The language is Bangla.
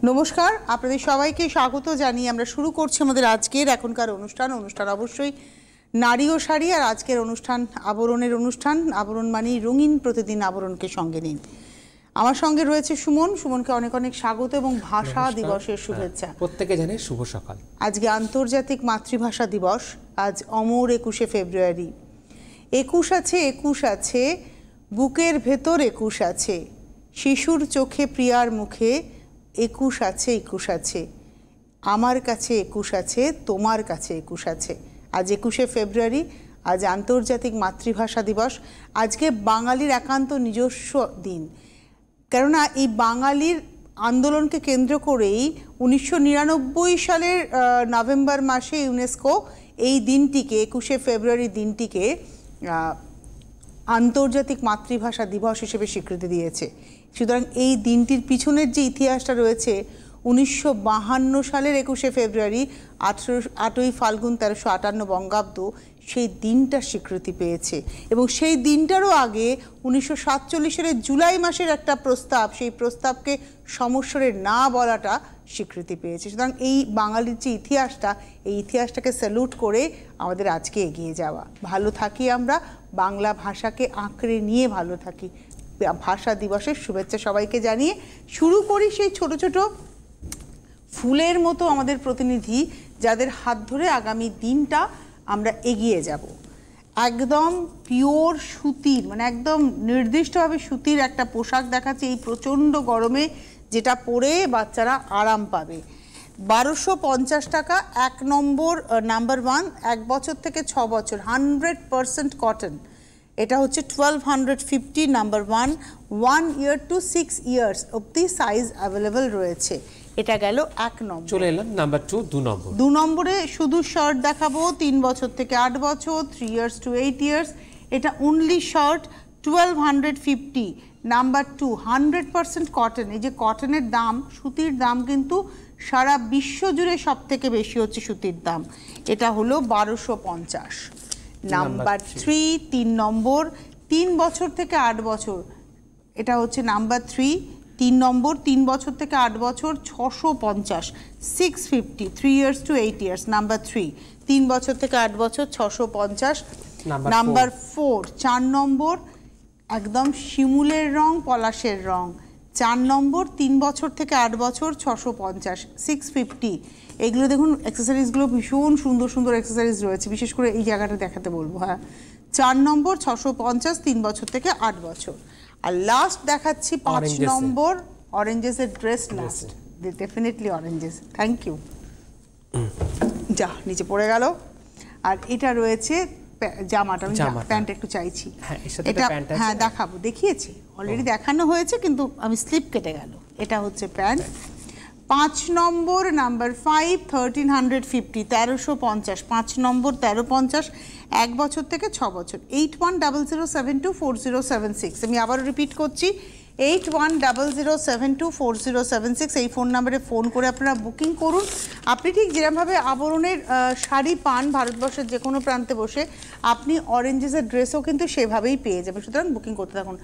নমস্কার, আপনাদের সবাইকে স্বাগত জানিয়ে আমরা শুরু করছি আমাদের আজকের এখনকার অনুষ্ঠান অবশ্যই নারী ও শাড়ি। আর আজকের অনুষ্ঠান আবরণের অনুষ্ঠান। আবরণ মানেই রঙিন, প্রতিদিন আবরণকে সঙ্গে নিন। আমার সঙ্গে রয়েছে সুমনকে অনেক অনেক স্বাগত এবং ভাষা দিবসের শুভেচ্ছা। প্রত্যেকে জানে শুভ সকাল। আজকে আন্তর্জাতিক মাতৃভাষা দিবস। আজ অমর 21শে ফেব্রুয়ারি। 21 আছে, বুকের ভেতর 21 আছে, শিশুর চোখে প্রিয়ার মুখে 21 আছে, আমার কাছে 21 আছে, তোমার কাছে 21 আছে। আজ 21শে ফেব্রুয়ারি, আজ আন্তর্জাতিক মাতৃভাষা দিবস। আজকে বাঙালির একান্ত নিজস্ব দিন, কেননা এই বাঙালির আন্দোলনকে কেন্দ্র করেই 1999 সালের নভেম্বর মাসে ইউনেস্কো এই দিনটিকে 21শে ফেব্রুয়ারি দিনটিকে আন্তর্জাতিক মাতৃভাষা দিবস হিসেবে স্বীকৃতি দিয়েছে। সুতরাং এই দিনটির পিছনের যে ইতিহাসটা রয়েছে, 1952 সালের 21শে ফেব্রুয়ারি 8ই ফাল্গুন 1358 বঙ্গাব্দ সেই দিনটা স্বীকৃতি পেয়েছে। এবং সেই দিনটারও আগে 1947 সালের জুলাই মাসের একটা প্রস্তাব, সেই প্রস্তাবকে সমস্বরে না বলাটা স্বীকৃতি পেয়েছে। সুতরাং এই বাঙালির যে ইতিহাসটা, এই ইতিহাসটাকে স্যালুট করে আমাদের আজকে এগিয়ে যাওয়া। ভালো থাকি আমরা, বাংলা ভাষাকে আঁকড়ে নিয়ে ভালো থাকি। ভাষা দিবসের শুভেচ্ছা সবাইকে জানিয়ে শুরু করি সেই ছোট ছোট ফুলের মতো আমাদের প্রতিনিধি, যাদের হাত ধরে আগামী দিনটা আমরা এগিয়ে যাব। একদম পিওর সুতির, মানে একদম নির্দিষ্টভাবে সুতির একটা পোশাক দেখাচ্ছে এই প্রচণ্ড গরমে, যেটা পরে বাচ্চারা আরাম পাবে। 1250 টাকা। এক নম্বর, নাম্বার 1, 1 বছর থেকে 6 বছর, 100% কটন। এটা হচ্ছে 1250 নাম্বার 1। 1 year to 6 years অব্দি সাইজ অ্যাভেলেবেল রয়েছে। এটা গেল 1 নম্বর। চলে এলাম নাম্বার 2, 2 নম্বর। 2 নম্বরে শুধু শার্ট দেখাবো, 3 বছর থেকে 8 বছর, 3 years to 8 years। এটা অনলি শার্ট 1250। Number 2, 100% cotton. এই যে কটনের দাম, সুতির দাম কিন্তু সারা বিশ্ব জুড়ে সব থেকে বেশি হচ্ছে সুতির দাম। এটা হলো 1250। নাম্বার 3, 3 নম্বর, 3 বছর থেকে 8 বছর। এটা হচ্ছে নাম্বার 3, 3 নম্বর, 3 বছর থেকে 8 বছর, 650, 650, 3 years to 8 years। নাম্বার 3, 3 বছর থেকে 8 বছর, 650। নাম্বার 4, 4 নম্বর, একদম শিমুলের রং, পলাশের রং। 4 নম্বর, 3 বছর থেকে 8 বছর, 650, 650। এগুলো দেখুন, অ্যাক্সেসরিজগুলো ভীষণ সুন্দর সুন্দর অ্যাক্সেসরিজ রয়েছে, বিশেষ করে এই জায়গাটা দেখাতে বলবো। হ্যাঁ, 4 নম্বর, 650, 3 বছর থেকে 8 বছর। আর লাস্ট দেখাচ্ছি 5 নম্বর, অরেঞ্জেসের dress. Last definitely oranges. Thank you. যা নিচে পড়ে গেল। আর এটা রয়েছে জামাটা, আমি প্যান্ট একটু চাইছি। এটা হ্যাঁ দেখাবো, দেখিয়েছি অলরেডি, দেখানো হয়েছে, কিন্তু আমি স্লিপ কেটে গেল। এটা হচ্ছে প্যান্ট। 5 নম্বর, নাম্বার 5, 1350, 1350। 5 নম্বর, 1350, 1 বছর থেকে 6 বছর। 8100724076। আমি আবারও রিপিট করছি, 8100724076। এই ফোন নাম্বারে ফোন করে আপনারা বুকিং করুন। আপনি ঠিক যেরকমভাবে আবরণের শাড়ি পান ভারতবর্ষের যে কোনো প্রান্তে বসে, আপনি অরেঞ্জেসের ড্রেসও কিন্তু সেভাবেই পেয়ে যাবেন। সুতরাং বুকিং করতে থাকুন।